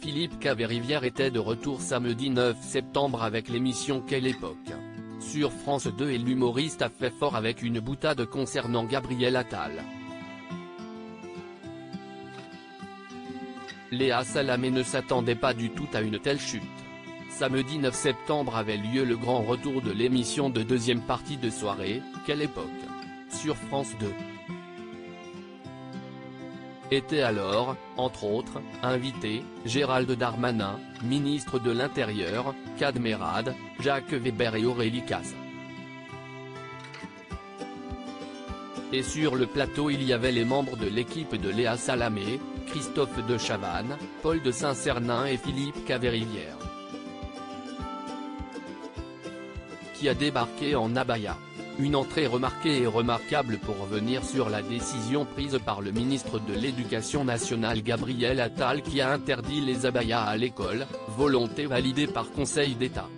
Philippe Caverivière était de retour samedi 9 septembre avec l'émission Quelle époque. Sur France 2 et l'humoriste a fait fort avec une boutade concernant Gabriel Attal. Léa Salamé ne s'attendait pas du tout à une telle chute. Samedi 9 septembre avait lieu le grand retour de l'émission de deuxième partie de soirée, Quelle époque, sur France 2. Étaient alors, entre autres, invités, Gérald Darmanin, ministre de l'Intérieur, Kad Merad, Jacques Weber et Aurélie Casse. Et sur le plateau il y avait les membres de l'équipe de Léa Salamé, Christophe de Chavannes, Paul de Saint-Cernin et Philippe Caverivière, qui a débarqué en abaya. Une entrée remarquée et remarquable pour revenir sur la décision prise par le ministre de l'Éducation nationale Gabriel Attal qui a interdit les abayas à l'école, volonté validée par Conseil d'État.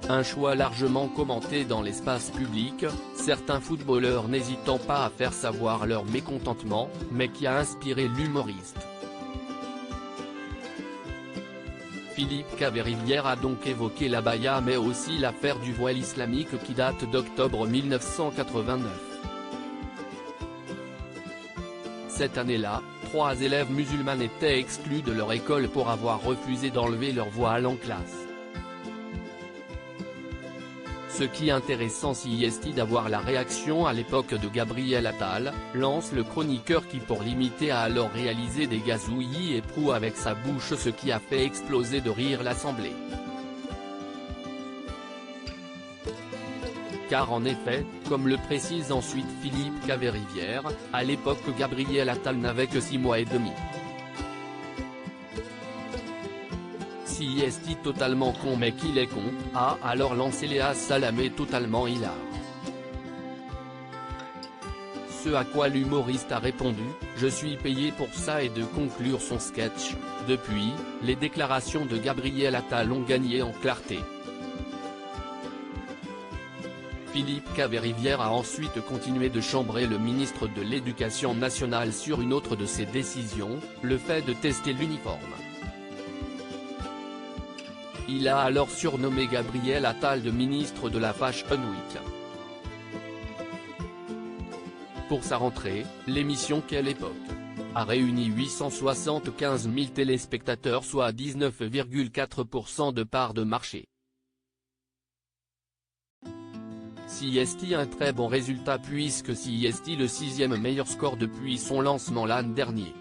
Un choix largement commenté dans l'espace public, certains footballeurs n'hésitant pas à faire savoir leur mécontentement, mais qui a inspiré l'humoriste. Philippe Caverivière a donc évoqué l'abaya mais aussi l'affaire du voile islamique qui date d'octobre 1989. Cette année-là, 3 élèves musulmanes étaient exclus de leur école pour avoir refusé d'enlever leur voile en classe. Ce qui est intéressant si est d'avoir la réaction à l'époque de Gabriel Attal, lance le chroniqueur qui pour l'imiter a alors réalisé des gazouillis et proues avec sa bouche ce qui a fait exploser de rire l'Assemblée. Car en effet, comme le précise ensuite Philippe Caverivière, à l'époque Gabriel Attal n'avait que 6 mois et demi. Si est totalement con mais qu'il est con, a alors lancé Léa Salamé totalement hilar. Ce à quoi l'humoriste a répondu, je suis payé pour ça et de conclure son sketch. Depuis, les déclarations de Gabriel Attal ont gagné en clarté. Philippe Caverivière a ensuite continué de chambrer le ministre de l'Éducation nationale sur une autre de ses décisions, le fait de tester l'uniforme. Il a alors surnommé Gabriel Attal de ministre de la Fashion Week. Pour sa rentrée, l'émission Quelle époque a réuni 875 000 téléspectateurs soit 19,4% de part de marché. C'est un très bon résultat puisque c'est le 6e meilleur score depuis son lancement l'an dernier.